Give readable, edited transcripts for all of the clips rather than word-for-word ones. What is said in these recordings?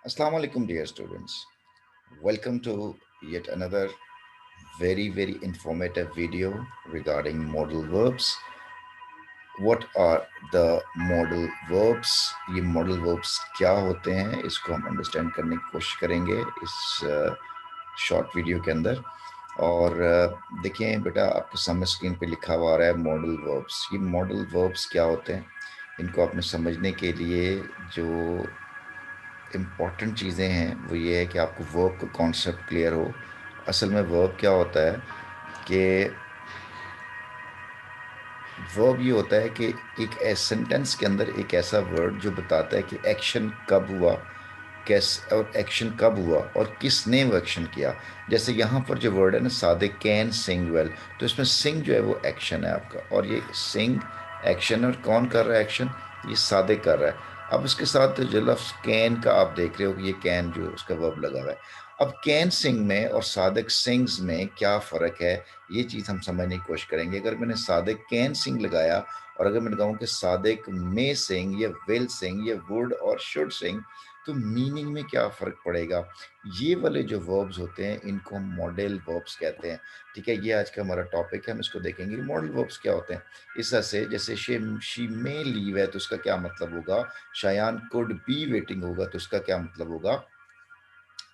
Assalamu alaikum, dear students. Welcome to yet another very informative video regarding modal verbs. What are the modal verbs? ये modal verbs क्या होते हैं, इसको हम understand करने की कोशिश करेंगे इस शॉर्ट वीडियो के अंदर। और देखें बेटा, आपके सामने स्क्रीन पे लिखा हुआ आ रहा है मॉडल वर्ब्स। ये मॉडल वर्ब्स क्या होते हैं, इनको आपने समझने के लिए जो इम्पॉर्टेंट चीज़ें हैं वो ये है कि आपको वर्ब का कॉन्सेप्ट क्लियर हो। असल में वर्ब क्या होता है कि वर्ब ये होता है कि एक सेंटेंस के अंदर एक ऐसा वर्ड जो बताता है कि एक्शन कब हुआ, कैस और एक्शन कब हुआ और किसने वो एक्शन किया। जैसे यहाँ पर जो वर्ड है ना, सादिक कैन सिंग वेल, तो इसमें सिंग जो है वो एक्शन है आपका, और ये सिंग एक्शन है। और कौन कर रहा है एक्शन? ये सादिक कर रहा है। अब इसके साथ जो लफ्ज़ कैन का आप देख रहे हो कि ये कैन जो उसका वर्ब लगा हुआ है। अब कैन सिंग में और सादिक सिंग्स में क्या फ़र्क है, ये चीज़ हम समझने की कोशिश करेंगे। अगर मैंने सादिक कैन सिंग लगाया और अगर मैं लगाऊँ कि सादिक मे सिंग या विल सिंग या वुड और शुड सिंग, तो मीनिंग में क्या फ़र्क पड़ेगा। ये वाले जो वर्ब्स होते हैं इनको हम मॉडल वर्ब्स कहते हैं। ठीक है, ये आज का हमारा टॉपिक है, हम इसको देखेंगे कि मॉडल वर्ब्स क्या होते हैं। इस तरह से जैसे शी मे लीव है तो उसका क्या मतलब होगा, शयान कुड बी वेटिंग होगा तो उसका क्या मतलब होगा।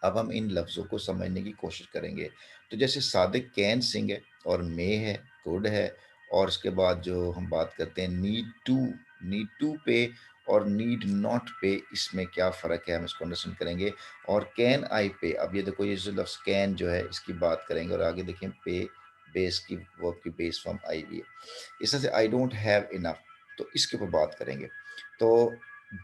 अब हम इन लफ्ज़ों को समझने की कोशिश करेंगे। तो जैसे सादिक कैन सिंग है और मे है, कुड है, और उसके बाद जो हम बात करते हैं नीड टू पे और नीड नॉट पे, इसमें क्या फ़र्क है हम इसको अंडरस्टैंड करेंगे। और कैन आई पे, अब ये देखो ये जो लफ्ज़ कैन जो है इसकी बात करेंगे, और आगे देखें पे बेस की वर्ब की बेस फॉर्म आई भी है। इस तरह से आई डोंट हैव इनफ, तो इसके ऊपर बात करेंगे। तो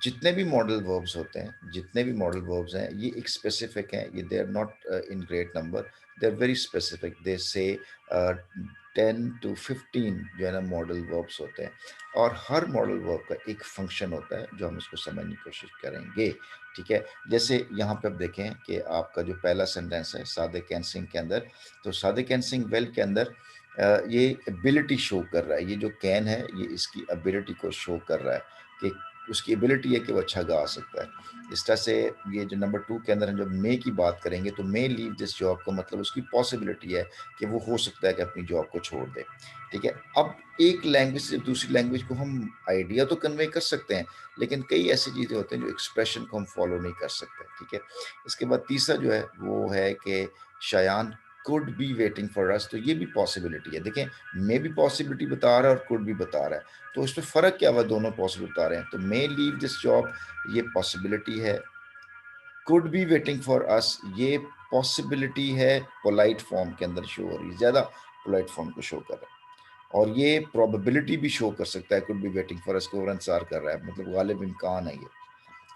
जितने भी मॉडल वर्ब्स होते हैं, जितने भी मॉडल वर्ब्स हैं, ये एक स्पेसिफिक हैं। ये they are not in great number, they are very specific. They say 10 to 15 जो है ना मॉडल वर्ब्स होते हैं, और हर मॉडल वर्ब का एक फंक्शन होता है जो हम इसको समझने की कोशिश करेंगे। ठीक है, जैसे यहाँ पे आप देखें कि आपका जो पहला सेंटेंस है सादे कैंसिंग के अंदर, तो सादे कैंसिंग वेल के अंदर ये एबिलिटी शो कर रहा है। ये जो कैन है ये इसकी एबिलिटी को शो कर रहा है कि उसकी एबिलिटी है कि वो अच्छा गा सकता है। इस तरह से ये जो नंबर 2 के अंदर हम जब मे की बात करेंगे तो मे लीव दिस जॉब का मतलब उसकी पॉसिबिलिटी है कि वो हो सकता है कि अपनी जॉब को छोड़ दे। ठीक है, अब एक लैंग्वेज से दूसरी लैंग्वेज को हम आइडिया तो कन्वे कर सकते हैं, लेकिन कई ऐसी चीज़ें होती हैं जो एक्सप्रेशन को हम फॉलो नहीं कर सकते। ठीक है, इसके बाद तीसरा जो है वो है कि Shayan could be waiting for us, तो ये भी पॉसिबिलिटी है। देखें, मे भी पॉसिबिलिटी बता रहा है और कुड भी बता रहा है, तो इसमें फ़र्क क्या हुआ, दोनों पॉसिबल बता रहे हैं। तो मे लीव दिस जॉब ये पॉसिबिलिटी है, could be waiting for us ये पॉसिबिलिटी है, पोलाइट फॉर्म के अंदर शो हो रही है, ज़्यादा पोलाइट फॉर्म को शो कर रहा है। और ये प्रोबेबिलिटी भी शो कर सकता है, could be waiting for us को और इंतजार कर रहा है, मतलब गालिब इम्कान है ये।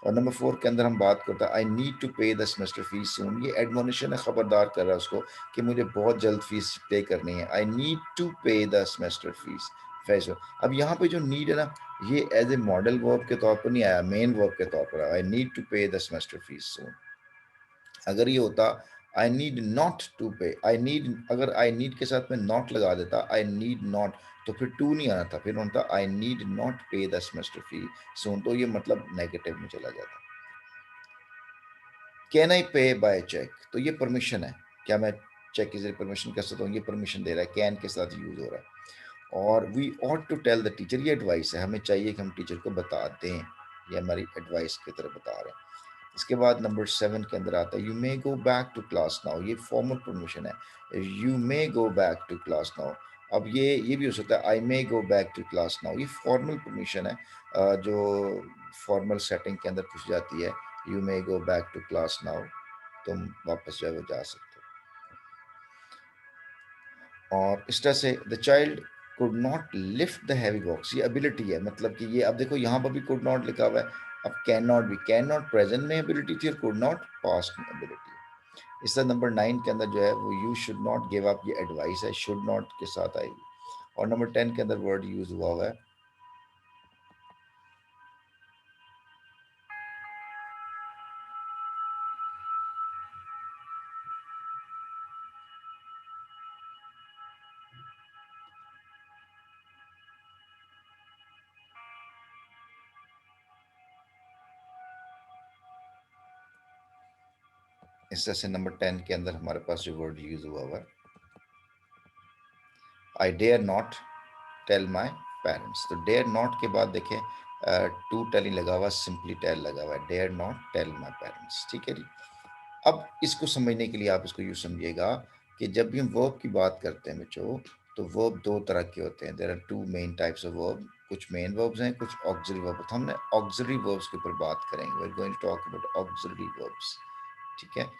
और नंबर 4 के अंदर हम बात करते हैं आई नीड टू पे द सेमेस्टर फीस सून, ये एडमोनिशन है, खबरदार कर रहा है उसको कि मुझे बहुत जल्द फीस पे करनी है। आई नीड टू पे द सेमेस्टर फीस फैस। अब यहाँ पे जो नीड है ना, ये एज ए मॉडल वर्ब के तौर पर नहीं आया, मेन वर्ब के तौर पर आया। आई नीड टू पे द सेमेस्टर फीस सून। अगर ये होता आई नीड नॉट टू पे, आई नीड, अगर आई नीड के साथ में नॉट लगा देता, आई नीड नॉट, तो फिर टू नहीं आना था, फिर होता आई नीड नॉट पे द सेमेस्टर फी सून, तो ये मतलब नेगेटिव में चला जाता। कैन आई पे बाय चेक, तो ये परमिशन है, क्या मैं चेक के जरिए परमिशन कर सकता हूँ, ये परमिशन दे रहा है, कैन के साथ यूज हो रहा है। और we ought to tell the teacher, ये एडवाइस है, हमें चाहिए कि हम टीचर को बता दें, ये हमारी एडवाइस की तरफ बता रहे हैं। इसके बाद नंबर 7 के अंदर आता है you may go back to class now, ये फॉर्मल परमिशन है, you may go back to class now. अब ये भी हो सकता है I may go back to class now, ये फॉर्मल परमिशन है, जो फॉर्मल सेटिंग के अंदर पूछ जाती है। You may go back to class now, तुम वापस जो है वो जा सकते हो। और इस तरह से the child could not lift the heavy box, ये एबिलिटी है, मतलब कि ये अब देखो यहाँ पर भी कुड नॉट लिखा हुआ है, अब कैन नॉट भी, कैन नॉट प्रेजेंट में एबिलिटी थी और कुड नॉट पास्ट में एबिलिटी है। इस तरह नंबर 9 के अंदर जो है वो you should not give up, ये एडवाइस है, शुड नॉट के साथ आएगी। और नंबर 10 के अंदर वर्ड यूज हुआ है इस तरह से नंबर 10 के अंदर हमारे पास जो वर्ड यूज हुआ हुआ है, I dare not tell my parents. तो डेयर नॉट के बाद देखें टू टेलिंग लगा हुआ, सिंपली टेल लगा हुआ है, dare not tell my parents. ठीक है जी। अब इसको समझने के लिए आप इसको यूँ समझिएगा कि जब भी हम वर्ब की बात करते हैं बच्चों, तो वर्ब दो तरह के होते हैं। There are two main types of verb. कुछ मेन वर्ब्स हैं, कुछ ऑक्सिलरी वर्ब। तो हमने ऑक्सिलरी वर्ब्स के ऊपर बात करेंगे। We are going to talk about auxiliary verbs. ठीक है।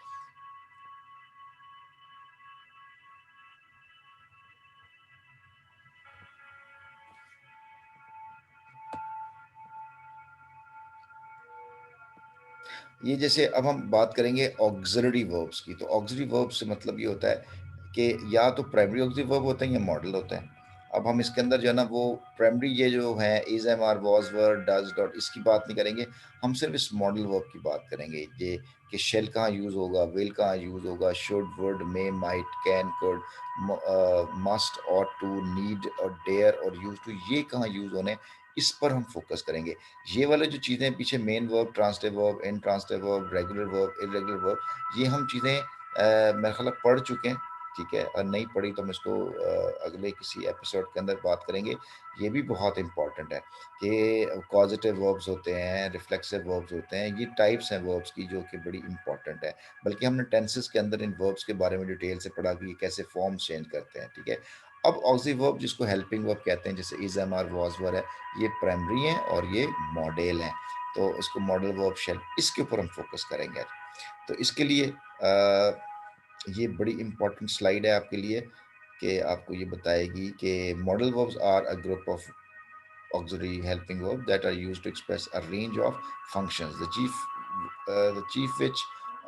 ये जैसे अब हम बात करेंगे ऑक्सिलरी वर्ब्स की, तो ऑक्सिलरी वर्ब से मतलब ये होता है कि या तो प्राइमरी ऑक्सिलरी वर्ब होते हैं या मॉडल होते हैं। अब हम इसके अंदर जो है ना वो प्राइमरी ये जो है is, am, are, was, were, does, डॉट, इसकी बात नहीं करेंगे। हम सिर्फ इस मॉडल वर्ब की बात करेंगे। ये कि शेल कहाँ यूज़ होगा, विल कहाँ यूज़ होगा, should, would, may, might, can, could, must, ought to, need और डेयर और यूज टू, ये कहाँ यूज़ होने, इस पर हम फोकस करेंगे। ये वाले जो चीज़ें पीछे main verb, transitive verb, intransitive verb, regular verb, irregular verb, ये हम चीज़ें मेरे ख्याल है पढ़ चुके हैं। ठीक है, और नहीं पढ़ी तो हम इसको अगले किसी एपिसोड के अंदर बात करेंगे। ये भी बहुत इंपॉर्टेंट है कि कॉजेटिव वर्ब्स होते हैं, रिफ्लेक्सिव वर्ब्स होते हैं, ये टाइप्स हैं वर्ब्स की जो कि बड़ी इंपॉर्टेंट है। बल्कि हमने टेंसेस के अंदर इन वर्ब्स के बारे में डिटेल से पढ़ा कि ये कैसे फॉर्म चेंज करते हैं। ठीक है। अब ऑक्सिलरी वर्ब जिसको हेल्पिंग वर्ब कहते हैं, जैसे इज, एम, आर, वॉज, वर है, ये प्राइमरी हैं और ये मॉडल हैं। तो इसको मॉडल वर्ब शेल, इसके ऊपर हम फोकस करेंगे। तो इसके लिए ये बड़ी इंपॉर्टेंट स्लाइड है आपके लिए कि आपको ये बताएगी कि modal verbs are a group of auxiliary helping verb that are used to express a range of functions. The chief which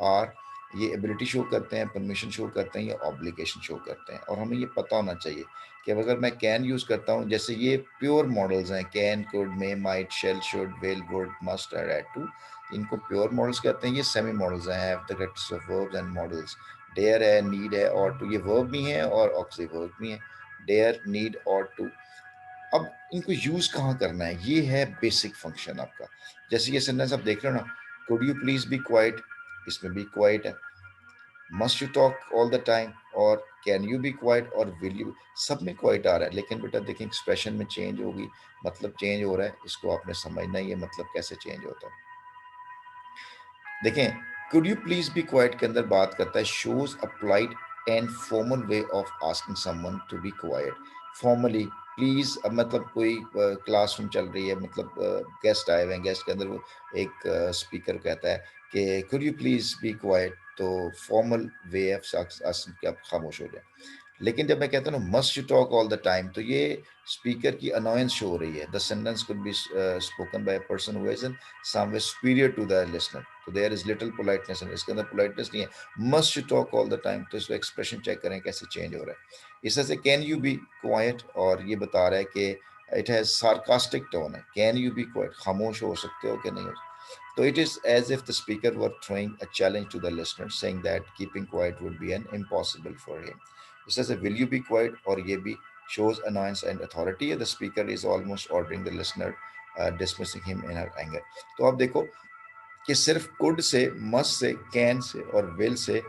are ये एबिलिटी शो करते हैं, परमिशन शो करते हैं, या ऑब्लिगेशन शो करते हैं। और हमें ये पता होना चाहिए कि अगर मैं कैन यूज़ करता हूँ, जैसे ये प्योर मॉडल्स हैं, can, could, may, might, shall, should, will, would, must, ought to, इनको प्योर मॉडल्स कहते हैं। ये सेमी मॉडल्स हैं, have the characters of verbs and modals. Dare है, नीड है, और टू, ये वर्ब भी हैं और ऑक्सिलरी वर्ब भी हैं। डेयर, नीड और टू। अब इनको यूज कहाँ करना है, ये है बेसिक फंक्शन आपका। जैसे ये सेंटेंस आप देख रहे हो ना, could you please be quite, इसमें बी क्वाइट है। Must you talk all the time, और कैन यू बी क्वाइट और विल यू, सब में क्वाइट आ रहा है। लेकिन बेटा देखें एक्सप्रेशन में चेंज होगी, मतलब चेंज हो रहा है, इसको आपने समझना ही है मतलब कैसे चेंज होता है। देखें, could you please be quiet के अंदर बात करता है shows a polite and formal way of asking someone to be quiet. Formally please, अब मतलब कोई क्लासरूम चल रही है, मतलब गेस्ट आए हुए हैं, गेस्ट के अंदर वो एक स्पीकर कहता है कि could you please be quite, तो फॉर्मल वे ऑफ आस्किंग कि आप खामोश हो जाए। लेकिन जब मैं कहता हूँ ना must you talk all the time, तो ये स्पीकर की अनोयंस शो हो रही है। The sentence could be spoken by a person who is in some way superior to the listener, तो there is little politeness in, इसके अंदर politeness नहीं है। Must you talk all the time, तो इसको एक्सप्रेशन चेक करें कैसे change हो रहा है। इस तरह से कैन यू बी क्वाइट, और ये बता रहा है कि इट हैज सार्कास्टिक टोन है। कैन यू बी क्वाइट, खामोश हो सकते हो कि नहीं हो सकते। So it is as if the speaker were throwing a challenge to the listener, saying that keeping quiet would be an impossible for him. It says, "Will you be quiet?" or "Ye be," shows annoyance and authority. The speaker is almost ordering the listener, dismissing him in her anger. तो आप देखो कि सिर्फ could say, must say, can say और will say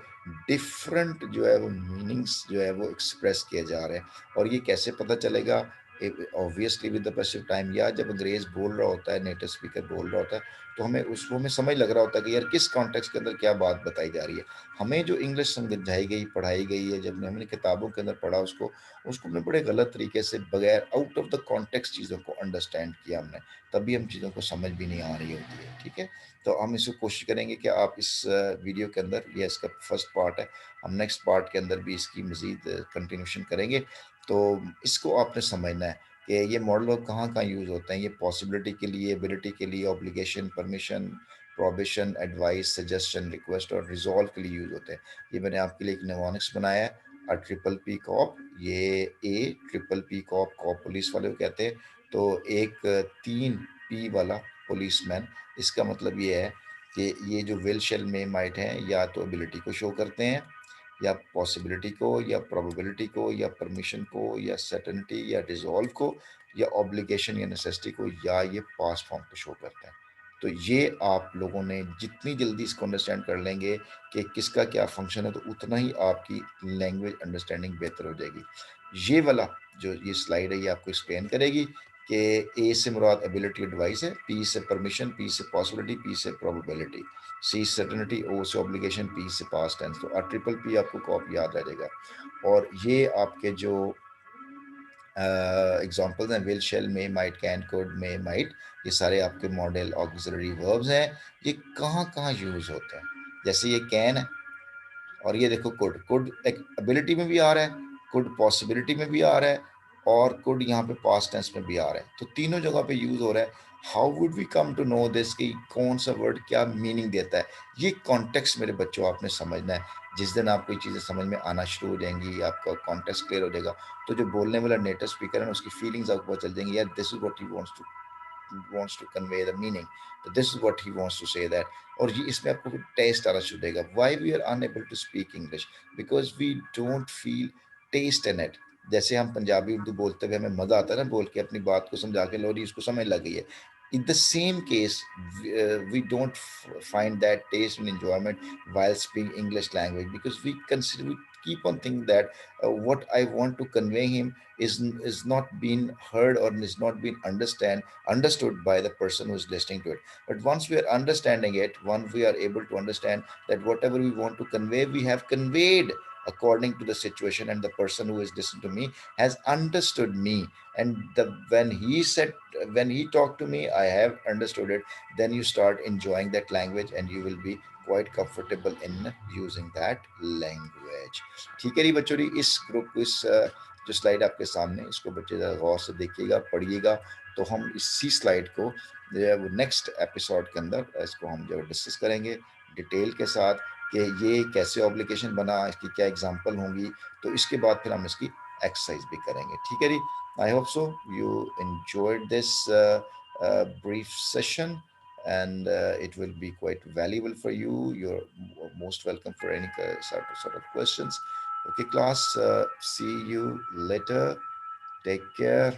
different जो है वो meanings जो है वो एक्सप्रेस किए जा रहे हैं। और ये कैसे पता चलेगा? Obviously with the passive time, या जब अंग्रेज बोल रहा होता है, नेटिव स्पीकर बोल रहा होता है, तो हमें उसको हमें समझ लग रहा होता है कि यार किस कॉन्टेक्स्ट के अंदर क्या बात बताई जा रही है। हमें जो इंग्लिश समझाई गई, पढ़ाई गई है, जब हमने किताबों के अंदर पढ़ा उसको, उसको हमने बड़े गलत तरीके से, बगैर आउट ऑफ द कॉन्टेक्स्ट चीज़ों को अंडरस्टैंड किया हमने, तभी हम चीज़ों को समझ भी नहीं आ रही होती है। ठीक है। तो हम इसको कोशिश करेंगे कि आप इस वीडियो के अंदर, ये इसका फर्स्ट पार्ट है, हम नेक्स्ट पार्ट के अंदर भी इसकी मज़ीद कंटिन्यूशन करेंगे। तो इसको आपने समझना है कि ये मॉडल वर्ब कहाँ कहाँ यूज़ होते हैं। ये पॉसिबिलिटी के लिए, एबिलिटी के लिए, obligation, permission, probation, advice, suggestion, request और रिजॉल्व के लिए यूज़ होते हैं। ये मैंने आपके लिए एक निमोनिक्स बनाया है, ट्रिपल पी कॉप। ये a triple P cop, cop police वाले को कहते हैं। तो एक 3 पी वाला पुलिसमैन, इसका मतलब ये है कि ये जो विल शेल में माइट हैं, या तो एबिलिटी को शो करते हैं, या पॉसिबिलिटी को, या प्रोबेबिलिटी को, या परमिशन को, या सर्टेनिटी, या डिसॉल्व को, या ऑब्लिगेशन या नेसेसिटी को, या ये पास्ट फॉर्म को शो करते हैं। तो ये आप लोगों ने जितनी जल्दी इसको अंडरस्टैंड कर लेंगे कि किसका क्या फंक्शन है, तो उतना ही आपकी लैंग्वेज अंडरस्टैंडिंग बेहतर हो जाएगी। ये वाला जो ये स्लाइड है, ये आपको एक्सप्लेन करेगी कि ए से मुराद एबिलिटी डिवाइस है, पी से परमिशन, पी से पॉसिबिलिटी, पी से प्रोबेबिलिटी, सी सर्टेनिटी, ओ से ऑब्लिगेशन, पी से पास्ट टेंस। तो ट्रिपल पी आपको कॉपी याद रह जाएगा। और ये आपके जो एग्जाम्पल्स हैं, will, shall, may, might, can, could, may, might, ये सारे आपके मॉडल ऑक्सिलरी वर्ब्स हैं। ये कहाँ कहाँ यूज होते हैं? जैसे ये कैन है, और ये देखो कुड। कुड एक एबिलिटी में भी आ रहा है, कुड पॉसिबिलिटी में भी आ रहा है, और कुड यहाँ पे पास्ट टेंस में भी आ रहा है। तो तीनों जगह पे यूज हो रहा है। How would we come to know this कि कौन सा वर्ड क्या मीनिंग देता है? ये कॉन्टेक्स्ट मेरे बच्चों आपने समझना है। जिस दिन आपको ये चीज़ें समझ में आना शुरू हो जाएंगी, आपका कॉन्टेक्स्ट क्लियर हो जाएगा, तो जो बोलने वाला नेटिव स्पीकर है ना, उसकी फीलिंग्स आपको पता चल जाएंगी, यार this is what he wants to convey the meaning. So this is what he wants to say that. और ये इसमें आपको टेस्ट आना शुरू होगा। Why we are unable to speak English? Because we don't feel taste in it. जैसे हम पंजाबी उर्दू बोलते हुए हमें मजा आता है ना, बोल के अपनी बात को समझा के, लोरी इसको समझ लग गई है। In the same case, we don't find that taste and enjoyment while speaking English language, because we keep on thinking that what I want to convey him is not being heard, or is not being understood by the person who is listening to it. But once we are understanding it, once we are able to understand that whatever we want to convey, we have conveyed according to the situation, and the person who is listening to me has understood me. And when he talked to me, I have understood it. Then you start enjoying that language, and you will be quite comfortable in using that language. ठीक है जी बच्चों जी, इस group को, इस जो slide आपके सामने, इसको बच्चे ज़रा गौर से देखिएगा, पढ़िएगा। तो हम इसी स्लाइड को जो है वो नेक्स्ट एपिसोड के अंदर इसको हम जो डिस्कस करेंगे डिटेल के साथ, कि ये कैसे ऑब्लिगेशन बना, इसकी क्या एग्जांपल होंगी। तो इसके बाद फिर हम इसकी एक्सरसाइज भी करेंगे। ठीक है जी, I hope so you enjoyed this brief session, and it will be quite valuable for you. You're most welcome for any sort of questions. Okay, class, see you later. Take care.